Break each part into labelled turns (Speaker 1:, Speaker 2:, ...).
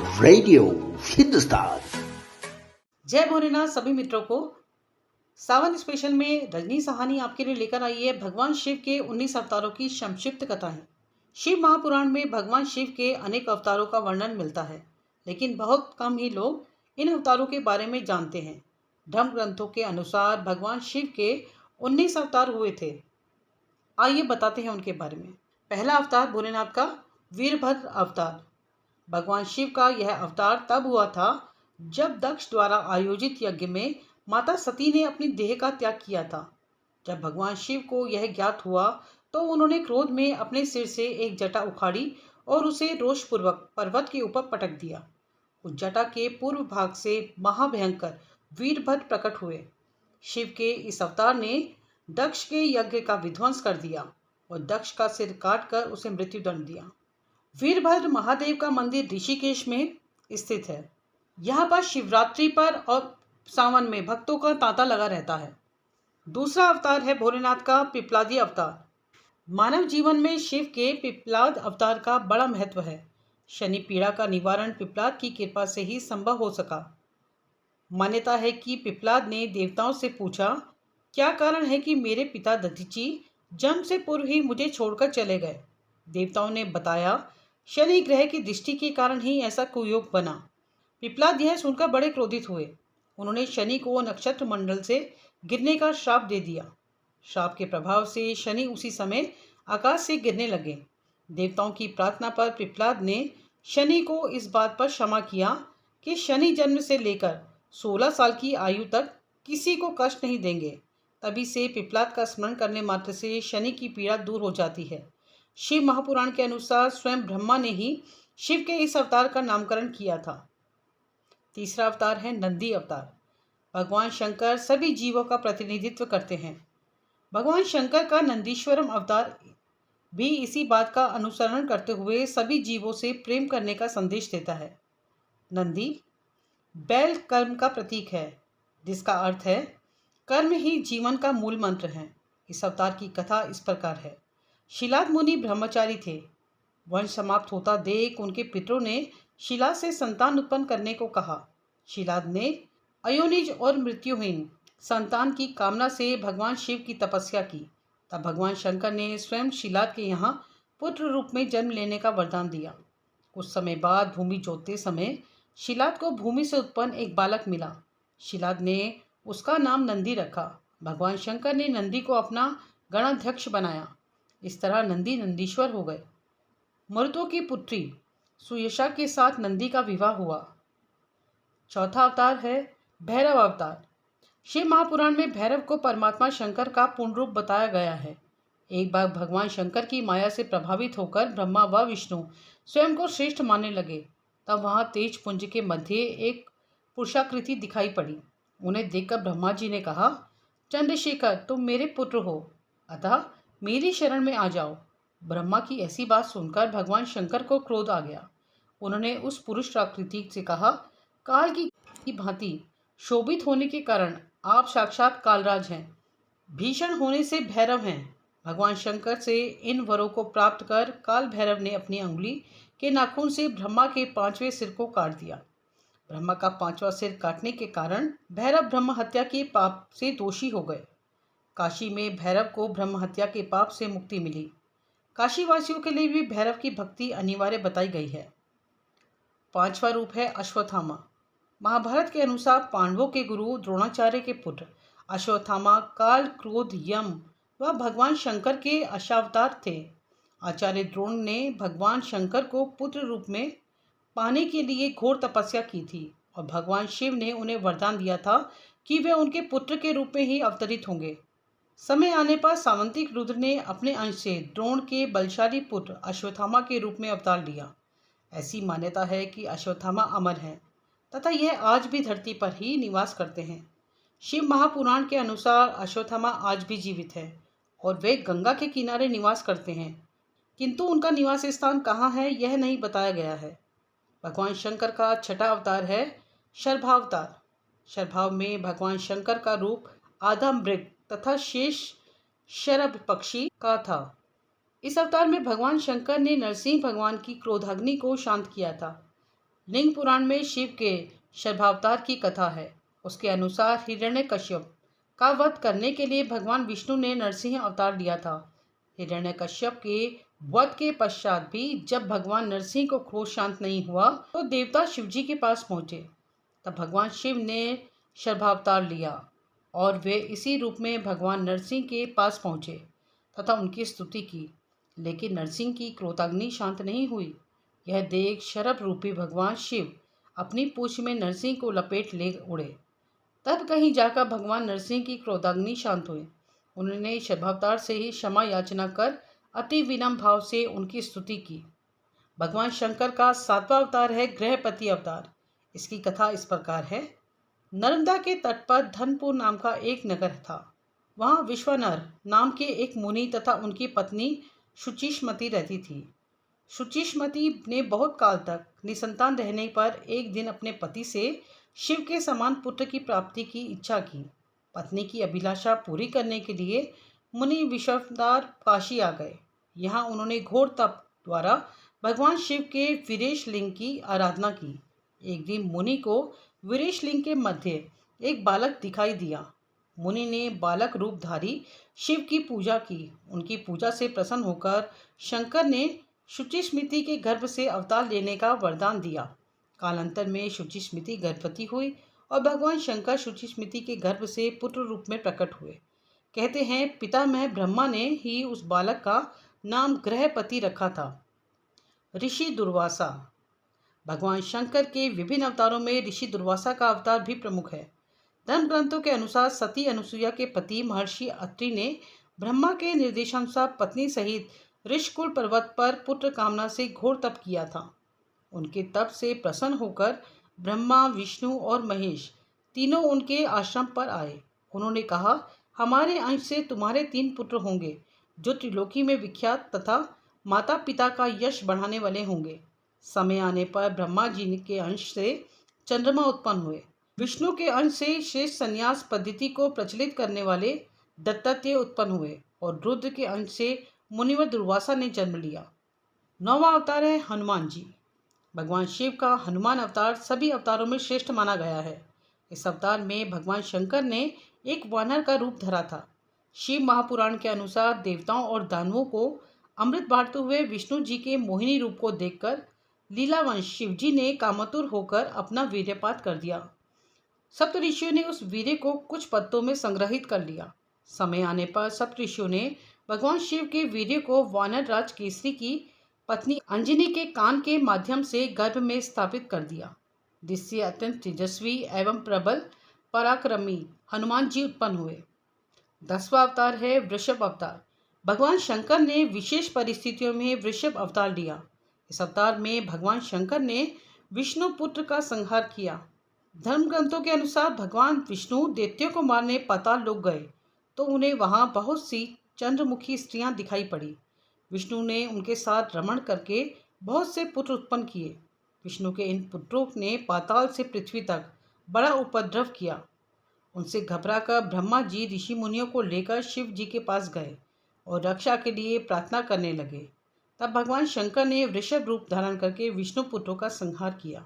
Speaker 1: Radio Hindustan.
Speaker 2: जय भोलेनाथ सभी मित्रों को। सावन स्पेशल में रजनी सहानी आपके लिए लेकर आई है भगवान शिव के 19 अवतारों की संक्षिप्त कथाएं। शिव महापुराण में भगवान शिव के अनेक अवतारों का वर्णन मिलता है, लेकिन बहुत कम ही लोग इन अवतारों के बारे में जानते हैं। धर्म ग्रंथों के अनुसार भगवान शिव के 19 अवतार हुए थे। आइए बताते हैं उनके बारे में। पहला अवतार भोलेनाथ का वीरभद्र अवतार। भगवान शिव का यह अवतार तब हुआ था जब दक्ष द्वारा आयोजित यज्ञ में माता सती ने अपनी देह का त्याग किया था। जब भगवान शिव को यह ज्ञात हुआ तो उन्होंने क्रोध में अपने सिर से एक जटा उखाड़ी और उसे रोषपूर्वक पर्वत के ऊपर पटक दिया। उस जटा के पूर्व भाग से महाभयंकर वीरभद्र प्रकट हुए। शिव के इस अवतार ने दक्ष के यज्ञ का विध्वंस कर दिया और दक्ष का सिर काटकर उसे मृत्युदंड दिया। वीरभद्र महादेव का मंदिर ऋषिकेश में स्थित है। यहाँ पर शिवरात्रि पर और सावन में भक्तों का तांता लगा रहता है। दूसरा अवतार है भोलेनाथ का पिपलादी अवतार। मानव जीवन में शिव के पिपलाद अवतार का बड़ा महत्व है। शनि पीड़ा का निवारण पिपलाद की कृपा से ही संभव हो सका। मान्यता है कि पिपलाद ने देवताओं से पूछा, क्या कारण है कि मेरे पिता दधीची जन्म से पूर्व ही मुझे छोड़कर चले गए। देवताओं ने बताया, शनि ग्रह की दृष्टि के कारण ही ऐसा कुयोग बना। पिपलाद यह सुनकर बड़े क्रोधित हुए। उन्होंने शनि को नक्षत्र मंडल से गिरने का श्राप दे दिया। श्राप के प्रभाव से शनि उसी समय आकाश से गिरने लगे। देवताओं की प्रार्थना पर पिपलाद ने शनि को इस बात पर क्षमा किया कि शनि जन्म से लेकर 16 साल की आयु तक किसी को कष्ट नहीं देंगे। तभी से पिपलाद का स्मरण करने मात्र से शनि की पीड़ा दूर हो जाती है। शिव महापुराण के अनुसार स्वयं ब्रह्मा ने ही शिव के इस अवतार का नामकरण किया था। तीसरा अवतार है नंदी अवतार। भगवान शंकर सभी जीवों का प्रतिनिधित्व करते हैं। भगवान शंकर का नंदीश्वरम अवतार भी इसी बात का अनुसरण करते हुए सभी जीवों से प्रेम करने का संदेश देता है। नंदी बैल कर्म का प्रतीक है, जिसका अर्थ है कर्म ही जीवन का मूल मंत्र है। इस अवतार की कथा इस प्रकार है। शिलाद मुनि ब्रह्मचारी थे। वंश समाप्त होता देख उनके पितरों ने शिला से संतान उत्पन्न करने को कहा। शिलाद ने अयोनिज और मृत्युहीन संतान की कामना से भगवान शिव की तपस्या की। तब भगवान शंकर ने स्वयं शिलाद के यहाँ पुत्र रूप में जन्म लेने का वरदान दिया। कुछ समय बाद भूमि जोतते समय शिलाद को भूमि से उत्पन्न एक बालक मिला। शिलाद ने उसका नाम नंदी रखा। भगवान शंकर ने नंदी को अपना गणाध्यक्ष बनाया। इस तरह नंदी नंदीश्वर हो गए। मरुतों की पुत्री सुयशा के साथ नंदी का विवाह हुआ। चौथा अवतार है भैरव अवतार। शिव महापुराण में भैरव को परमात्मा शंकर का पूर्ण रूप बताया गया है। एक बार भगवान शंकर की माया से प्रभावित होकर ब्रह्मा व विष्णु स्वयं को श्रेष्ठ मानने लगे। तब वहां तेज पुंज के मध्य एक पुरुषाकृति दिखाई पड़ी। उन्हें देखकर ब्रह्मा जी ने कहा, चंद्रशेखर तुम मेरे पुत्र हो, अतः मेरी शरण में आ जाओ। ब्रह्मा की ऐसी बात सुनकर भगवान शंकर को क्रोध आ गया। उन्होंने उस पुरुष आकृति से कहा, काल की भांति शोभित होने के कारण आप साक्षात कालराज हैं, भीषण होने से भैरव हैं। भगवान शंकर से इन वरों को प्राप्त कर काल भैरव ने अपनी अंगुली के नाखून से ब्रह्मा के 5वें सिर को काट दिया। ब्रह्मा का 5वां सिर काटने के कारण भैरव ब्रह्म हत्या के पाप से दोषी हो गए। काशी में भैरव को ब्रह्म हत्या के पाप से मुक्ति मिली। काशी वासियों के लिए भी भैरव की भक्ति अनिवार्य बताई गई है। 5वां रूप है अश्वत्थामा। महाभारत के अनुसार पांडवों के गुरु द्रोणाचार्य के पुत्र अश्वत्थामा काल, क्रोध, यम व भगवान शंकर के अशावतार थे। आचार्य द्रोण ने भगवान शंकर को पुत्र रूप में पाने के लिए घोर तपस्या की थी और भगवान शिव ने उन्हें वरदान दिया था कि वे उनके पुत्र के रूप में ही अवतरित होंगे। समय आने पर सावंतिक रुद्र ने अपने अंश से द्रोण के बलशाली पुत्र अश्वत्थामा के रूप में अवतार लिया। ऐसी मान्यता है कि अश्वत्थामा अमर हैं तथा यह आज भी धरती पर ही निवास करते हैं। शिव महापुराण के अनुसार अश्वत्थामा आज भी जीवित है और वे गंगा के किनारे निवास करते हैं, किंतु उनका निवास स्थान कहाँ है यह नहीं बताया गया है। भगवान शंकर का छठा अवतार है शर्भावतार। शर्भाव में भगवान शंकर का रूप आधा मृग तथा शेष शरभ पक्षी का था। इस अवतार में भगवान शंकर ने नरसिंह भगवान की क्रोधाग्नि को शांत किया था। लिंग पुराण में शिव के शर्भावतार की कथा है। उसके अनुसार हिरण्यकश्यप का वध करने के लिए भगवान विष्णु ने नरसिंह अवतार लिया था। हिरण्यकश्यप के वध के पश्चात भी जब भगवान नरसिंह को क्रोध शांत नहीं हुआ तो देवता शिवजी के पास पहुंचे। तब भगवान शिव ने शर्भावतार लिया और वे इसी रूप में भगवान नरसिंह के पास पहुंचे तथा उनकी स्तुति की। लेकिन नरसिंह की क्रोधाग्नि शांत नहीं हुई। यह देख शरभ रूपी भगवान शिव अपनी पूंछ में नरसिंह को लपेट ले उड़े। तब कहीं जाकर भगवान नरसिंह की क्रोधाग्नि शांत हुई। उन्होंने शर्भावतार से ही क्षमा याचना कर अति विनम्र भाव से उनकी स्तुति की। भगवान शंकर का 7वां अवतार है गृहपति अवतार। इसकी कथा इस प्रकार है। नर्मदा के तट पर धनपुर नाम का एक नगर था। वहाँ विश्वनर नाम के एक मुनि तथा उनकी पत्नी शुचिष्मति रहती थी। शुचिष्मति ने बहुत काल तक निसंतान रहने पर एक दिन अपने पति से शिव के समान पुत्र की प्राप्ति की इच्छा की। पत्नी की अभिलाषा पूरी करने के लिए मुनि विश्वनाथ काशी आ गए। यहाँ उन्होंने घोर तप द्वारा भगवान शिव के वीरेश लिंग की आराधना की। एक दिन मुनि को वीरेश लिंग के मध्य एक बालक दिखाई दिया। मुनि ने बालक रूपधारी शिव की पूजा की। उनकी पूजा से प्रसन्न होकर शंकर ने शुचिस्मृति के गर्भ से अवतार लेने का वरदान दिया। कालांतर में शुचिस्मृति गर्भवती हुई और भगवान शंकर शुचिस्मृति के गर्भ से पुत्र रूप में प्रकट हुए। कहते हैं पितामह ब्रह्मा ने ही उस बालक का नाम गृहपति रखा था। ऋषि दुर्वासा। भगवान शंकर के विभिन्न अवतारों में ऋषि दुर्वासा का अवतार भी प्रमुख है। धर्म ग्रंथों के अनुसार सती अनुसुईया के पति महर्षि अत्रि ने ब्रह्मा के निर्देशानुसार पत्नी सहित ऋषिकुल पर्वत पर पुत्र कामना से घोर तप किया था। उनके तप से प्रसन्न होकर ब्रह्मा, विष्णु और महेश तीनों उनके आश्रम पर आए। उन्होंने कहा, हमारे अंश से तुम्हारे 3 पुत्र होंगे जो त्रिलोकी में विख्यात तथा माता पिता का यश बढ़ाने वाले होंगे। समय आने पर ब्रह्मा जी के अंश से चंद्रमा उत्पन्न हुए। विष्णु के अंश से श्रेष्ठ संन्यास पद्धति को प्रचलित करने वाले दत्तात्रेय उत्पन्न हुए और रुद्र के अंश से मुनिवर दुर्वासा ने जन्म लिया। 9वां अवतार है हनुमान जी। भगवान शिव का हनुमान अवतार सभी अवतारों में श्रेष्ठ माना गया है। इस अवतार में भगवान शंकर ने एक वानर का रूप धरा था। शिव महापुराण के अनुसार देवताओं और दानवों को अमृत बांटते हुए विष्णु जी के मोहिनी रूप को देखकर लीलावंश शिवजी ने कामातुर होकर अपना वीर्यपात कर दिया। सप्त ऋषियों ने उस वीर्य को कुछ पत्तों में संग्रहित कर लिया। समय आने पर सप्त ऋषियों ने भगवान शिव के वीर्य को वानर राज केसरी की पत्नी अंजनी के कान के माध्यम से गर्भ में स्थापित कर दिया, जिससे अत्यंत तेजस्वी एवं प्रबल पराक्रमी हनुमान जी उत्पन्न हुए। 10वां अवतार है वृषभ अवतार। भगवान शंकर ने विशेष परिस्थितियों में वृषभ अवतार लिया। इस अवतार में भगवान शंकर ने विष्णु पुत्र का संहार किया। धर्म ग्रंथों के अनुसार भगवान विष्णु दैत्यों को मारने पाताल लोक गए तो उन्हें वहां बहुत सी चंद्रमुखी स्त्रियां दिखाई पड़ी। विष्णु ने उनके साथ रमण करके बहुत से पुत्र उत्पन्न किए। विष्णु के इन पुत्रों ने पाताल से पृथ्वी तक बड़ा उपद्रव किया। उनसे घबराकर ब्रह्मा जी ऋषि मुनियों को लेकर शिव जी के पास गए और रक्षा के लिए प्रार्थना करने लगे। तब भगवान शंकर ने वृषभ रूप धारण करके विष्णु पुत्रों का संहार किया।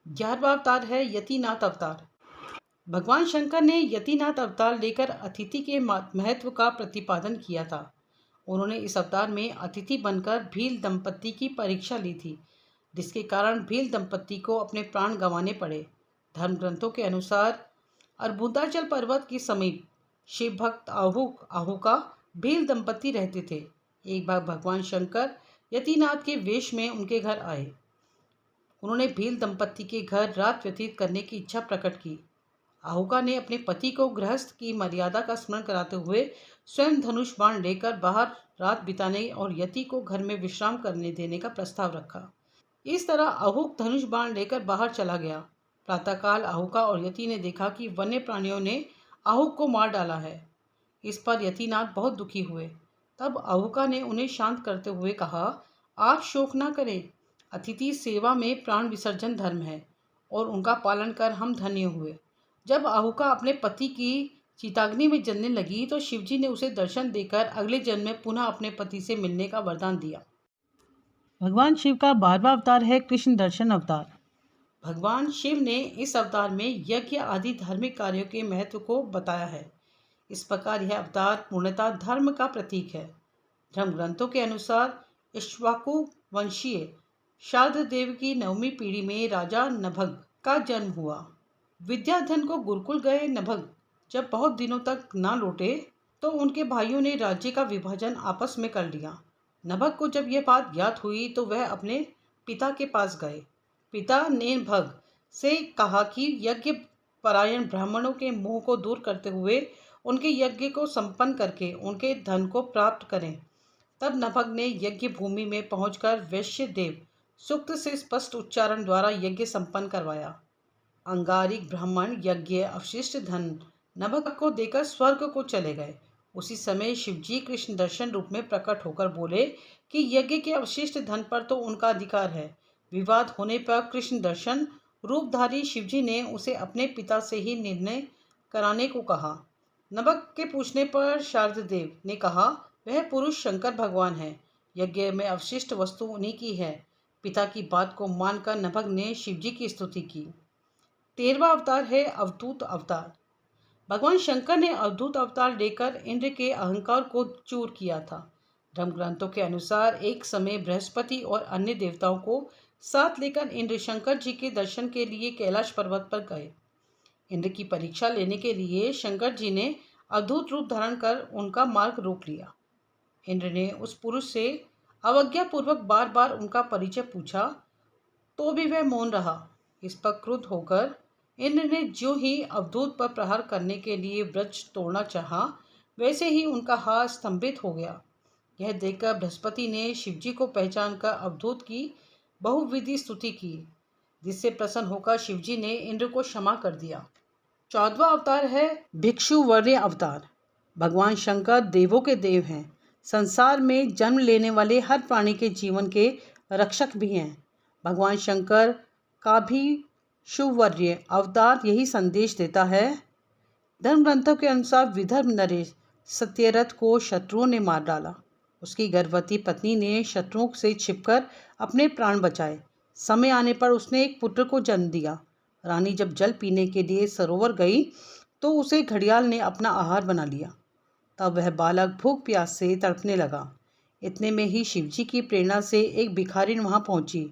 Speaker 2: 11वां अवतार है यतिनाथ अवतार। भगवान शंकर ने यतिनाथ अवतार लेकर अतिथि के महत्व का प्रतिपादन किया था। उन्होंने इस अवतार में अतिथि बनकर भील दंपत्ति की परीक्षा ली थी, जिसके कारण भील दंपत्ति को अपने प्राण गंवाने पड़े। धर्म ग्रंथों के अनुसार अर्बुदाचल पर्वत के समीप शिव भक्त आहुका भील दंपत्ति रहते थे। एक बार भगवान शंकर यतिनाथ के वेश में उनके घर आए। उन्होंने भील दंपत्ति के घर रात व्यतीत करने की इच्छा प्रकट की। आहुका ने अपने पति को गृहस्थ की मर्यादा का स्मरण कराते हुए स्वयं धनुष बाण लेकर बाहर रात बिताने और यति को घर में विश्राम करने देने का प्रस्ताव रखा। इस तरह आहुक धनुष बाण लेकर बाहर चला गया। प्रातःकाल आहुका और यति ने देखा कि वन्य प्राणियों ने आहुक को मार डाला है। इस पर यतिनाथ बहुत दुखी हुए। तब आहुका ने उन्हें शांत करते हुए कहा, आप शोक न करें। अतिथि सेवा में प्राण विसर्जन धर्म है और उनका पालन कर हम धन्य हुए। जब आहुका अपने पति की चिताग्नि में जलने लगी तो शिवजी ने उसे दर्शन देकर अगले जन्म में पुनः अपने पति से मिलने का वरदान दिया। भगवान शिव का 12वां अवतार है कृष्ण दर्शन अवतार। भगवान शिव ने इस अवतार में यज्ञ आदि धार्मिक कार्यों के महत्व को बताया है। इस प्रकार यह अवतार पूर्णतः धर्म का प्रतीक है। धर्म ग्रंथों के अनुसार इक्ष्वाकु वंशीय शारद देव की 9वीं पीढ़ी में राजा नभग का जन्म हुआ। विद्याधन को गुरुकुल गए नभग जब बहुत दिनों तक ना लौटे तो उनके भाइयों ने राज्य का विभाजन आपस में कर लिया। नभग को जब यह बात ज्ञात हुई तो वह अपने पिता के पास गए। पिता ने नभग से कहा कि यज्ञ परायण ब्राह्मणों के मोह को दूर करते हुए उनके यज्ञ को संपन्न करके उनके धन को प्राप्त करें। तब नभग ने यज्ञ भूमि में पहुंचकर वैश्य देव सूक्त से स्पष्ट उच्चारण द्वारा यज्ञ संपन्न करवाया। अंगारिक ब्राह्मण यज्ञ अवशिष्ट धन नभग को देकर स्वर्ग को चले गए। उसी समय शिवजी कृष्ण दर्शन रूप में प्रकट होकर बोले कि यज्ञ के अवशिष्ट धन पर तो उनका अधिकार है। विवाद होने पर कृष्ण दर्शन रूपधारी शिवजी ने उसे अपने पिता से ही निर्णय कराने को कहा। नभग के पूछने पर शारद देव ने कहा वह पुरुष शंकर भगवान है, यज्ञ में अवशिष्ट वस्तु उन्हीं की है। पिता की बात को मानकर नभग ने शिवजी की स्तुति की। 13वां अवतार है अवधूत अवतार। भगवान शंकर ने अवधूत अवतार लेकर इंद्र के अहंकार को चूर किया था। धर्म ग्रंथों के अनुसार एक समय बृहस्पति और अन्य देवताओं को साथ लेकर इंद्र शंकर जी के दर्शन के लिए कैलाश पर्वत पर गए। इंद्र की परीक्षा लेने के लिए शंकर जी ने अवधूत रूप धारण कर उनका मार्ग रोक लिया। इंद्र ने उस पुरुष से अवज्ञापूर्वक बार बार उनका परिचय पूछा तो भी वह मौन रहा। इस पर क्रुद्ध होकर इंद्र ने ज्यों ही अवधूत पर प्रहार करने के लिए वृक्ष तोड़ना चाहा, वैसे ही उनका हाथ स्तंभित हो गया। यह देखकर बृहस्पति ने शिवजी को पहचान कर अवधूत की बहुविधि स्तुति की, जिससे प्रसन्न होकर शिवजी ने इंद्र को क्षमा कर दिया। 14वां अवतार है भिक्षुवर्य अवतार। भगवान शंकर देवों के देव हैं, संसार में जन्म लेने वाले हर प्राणी के जीवन के रक्षक भी हैं। भगवान शंकर का भी शिववर्य अवतार यही संदेश देता है। धर्म ग्रंथों के अनुसार विदर्भ नरेश सत्यरथ को शत्रुओं ने मार डाला। उसकी गर्भवती पत्नी ने शत्रुओं से छिपकर अपने प्राण बचाए। समय आने पर उसने एक पुत्र को जन्म दिया। रानी जब जल पीने के लिए सरोवर गई तो उसे घड़ियाल ने अपना आहार बना लिया। तब वह बालक भूख प्यास से तड़पने लगा। इतने में ही शिवजी की प्रेरणा से एक भिखारिन वहां पहुंची।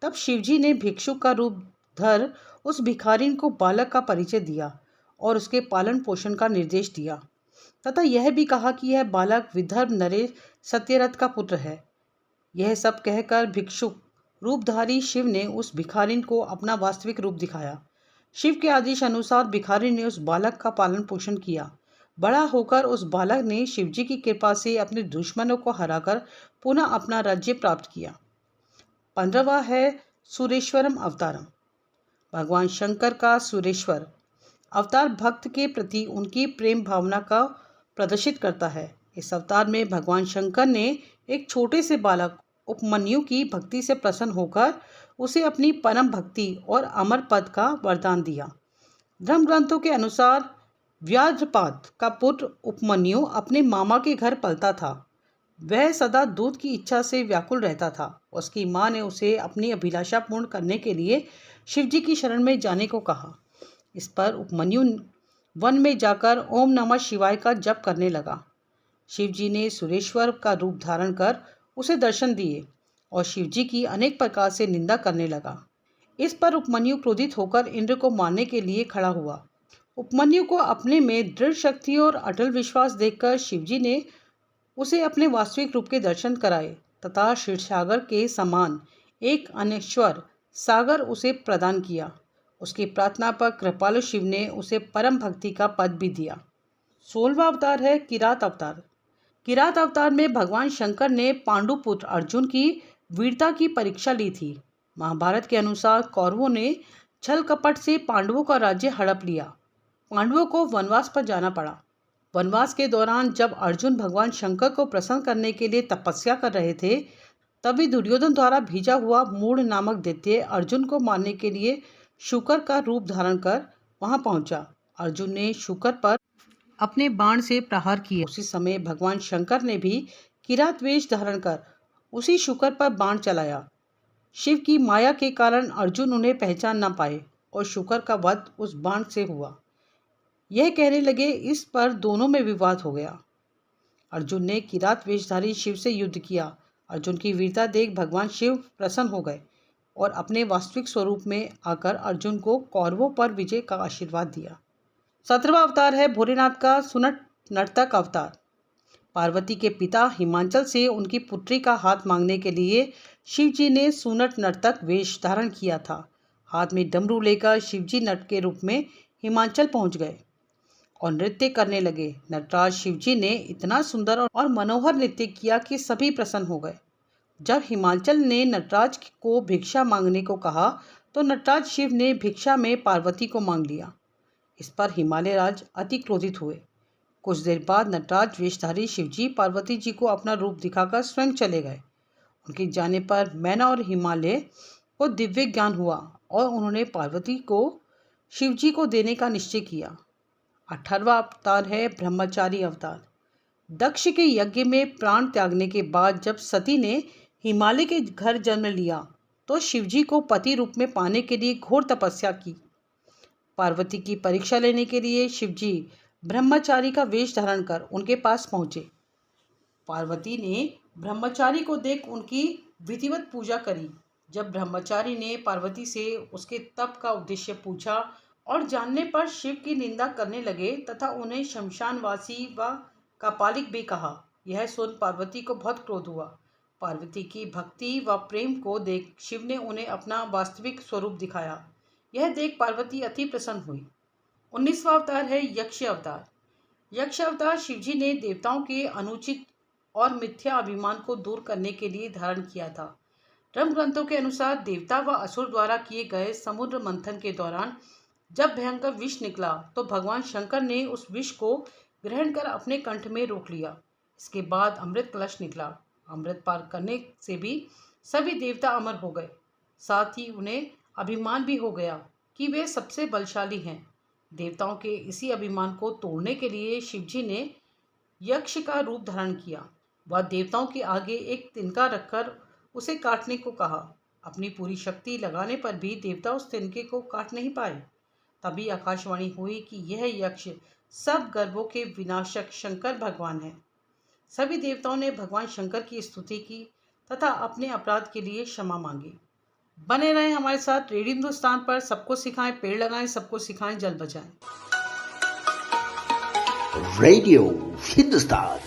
Speaker 2: तब शिवजी ने भिक्षुक का रूप धर उस भिखारिन को बालक का परिचय दिया और उसके पालन पोषण का निर्देश दिया तथा यह भी कहा कि यह बालक विदर्भ नरेश सत्यरथ का पुत्र है। यह सब कहकर भिक्षुक रूपधारी शिव ने उस भिखारिन को अपना वास्तविक रूप दिखाया। शिव के आदेश अनुसार भिखारिन ने उस बालक का पालन पोषण किया। बड़ा होकर उस बालक ने शिवजी की कृपा से अपने दुश्मनों को हराकर पुनः अपना राज्य प्राप्त किया। 15वां है सुरेश्वरम अवतारम। भगवान शंकर का सुरेश्वर अवतार भक्त के प्रति उनकी प्रेम भावना का प्रदर्शित करता है। इस अवतार में भगवान शंकर ने एक छोटे से बालक उपमन्यु की भक्ति से प्रसन्न होकर उसे अपनी परम भक्ति और अमर पद का वरदान दिया। धर्म ग्रंथों के अनुसार व्याघ्रपाद का पुत्र उपमन्यु अपने मामा के घर पलता था। वह सदा दूध की इच्छा से व्याकुल रहता था। उसकी माँ ने उसे अपनी अभिलाषा पूर्ण करने के लिए शिवजी की शरण में जाने को कहा। इस पर उपमन्यु वन में जाकर ओम नमः शिवाय का जप करने लगा। शिवजी ने सुरेश्वर का रूप धारण कर उसे दर्शन दिए और शिवजी की अनेक प्रकार से निंदा करने लगा। इस पर उपमन्यु क्रोधित होकर इंद्र को मारने के लिए खड़ा हुआ। उपमन्यु को अपने में दृढ़ शक्ति और अटल विश्वास देखकर शिवजी ने उसे अपने वास्तविक रूप के दर्शन कराए तथा क्षीरसागर के समान एक अनश्वर सागर उसे प्रदान किया। उसकी प्रार्थना पर कृपालु शिव ने उसे परम भक्ति का पद भी दिया। 16वां अवतार है किरात अवतार। किरात अवतार में भगवान शंकर ने पांडुपुत्र अर्जुन की वीरता की परीक्षा ली थी। महाभारत के अनुसार कौरवों ने छल कपट से पांडवों का राज्य हड़प लिया। पांडवों को वनवास पर जाना पड़ा। वनवास के दौरान जब अर्जुन भगवान शंकर को प्रसन्न करने के लिए तपस्या कर रहे थे, तभी दुर्योधन द्वारा भेजा हुआ मूढ़ नामक दैत्य अर्जुन को मारने के लिए शुकर का रूप धारण कर वहां पहुंचा। अर्जुन ने शुकर पर अपने बाण से प्रहार किए। उसी समय भगवान शंकर ने भी किरात वेश धारण कर उसी शुकर पर बाण चलाया। शिव की माया के कारण अर्जुन उन्हें पहचान न पाए और शुकर का वध उस बाण से हुआ। यह कहने लगे, इस पर दोनों में विवाद हो गया। अर्जुन ने किरात वेशधारी शिव से युद्ध किया। अर्जुन की वीरता देख भगवान शिव प्रसन्न हो गए और अपने वास्तविक स्वरूप में आकर अर्जुन को कौरवों पर विजय का आशीर्वाद दिया। 17वां अवतार है भोलेनाथ का सुनट नर्तक अवतार। पार्वती के पिता हिमांचल से उनकी पुत्री का हाथ मांगने के लिए शिवजी ने सुनट नर्तक वेश धारण किया था। हाथ में डमरू लेकर शिवजी नट के रूप में हिमांचल पहुंच गए और नृत्य करने लगे। नटराज शिवजी ने इतना सुंदर और मनोहर नृत्य किया कि सभी प्रसन्न हो गए। जब हिमांचल ने नटराज को भिक्षा मांगने को कहा तो नटराज शिव ने भिक्षा में पार्वती को मांग लिया। इस पर हिमालय राज अति क्रोधित हुए। कुछ देर बाद नटराज वेशधारी शिवजी पार्वती जी को अपना रूप दिखाकर स्वयं चले गए। उनके जाने पर मैना और हिमालय को दिव्य ज्ञान हुआ और उन्होंने पार्वती को शिवजी को देने का निश्चय किया। 18वां अवतार है ब्रह्मचारी अवतार। दक्ष के यज्ञ में प्राण त्यागने के बाद जब सती ने हिमालय के घर जन्म लिया तो शिवजी को पति रूप में पाने के लिए घोर तपस्या की। पार्वती की परीक्षा लेने के लिए शिवजी ब्रह्मचारी का वेश धारण कर उनके पास पहुंचे। पार्वती ने ब्रह्मचारी को देख उनकी विधिवत पूजा करी। जब ब्रह्मचारी ने पार्वती से उसके तप का उद्देश्य पूछा और जानने पर शिव की निंदा करने लगे तथा उन्हें शमशानवासी व कापालिक भी कहा। यह सुन पार्वती को बहुत क्रोध हुआ। पार्वती की भक्ति व प्रेम को देख शिव ने उन्हें अपना वास्तविक स्वरूप दिखाया। यह देख पार्वती अति प्रसन्न हुई। 19वां अवतार है यक्ष अवतार। यक्ष अवतार शिवजी ने देवताओं के अनुचित और मिथ्या अभिमान को दूर करने के लिए धारण किया था। धर्म ग्रंथों के अनुसार देवता व असुर द्वारा किए गए समुद्र मंथन के दौरान जब भयंकर विष निकला तो भगवान शंकर ने उस विष को ग्रहण कर अपने कंठ में रोक लिया। इसके बाद अमृत कलश निकला। अमृत पान करने से भी सभी देवता अमर हो गए। साथ ही उन्हें अभिमान भी हो गया कि वे सबसे बलशाली हैं। देवताओं के इसी अभिमान को तोड़ने के लिए शिवजी ने यक्ष का रूप धारण किया। वह देवताओं के आगे एक तिनका रखकर उसे काटने को कहा। अपनी पूरी शक्ति लगाने पर भी देवता उस तिनके को काट नहीं पाए। तभी आकाशवाणी हुई कि यह यक्ष सब गर्भों के विनाशक शंकर भगवान है। सभी देवताओं ने भगवान शंकर की स्तुति की तथा अपने अपराध के लिए क्षमा मांगी। बने रहें हमारे साथ रेडियो हिंदुस्तान पर। सबको सिखाएं पेड़ लगाएं, सबको सिखाएं जल बचाएं।
Speaker 1: रेडियो हिंदुस्तान।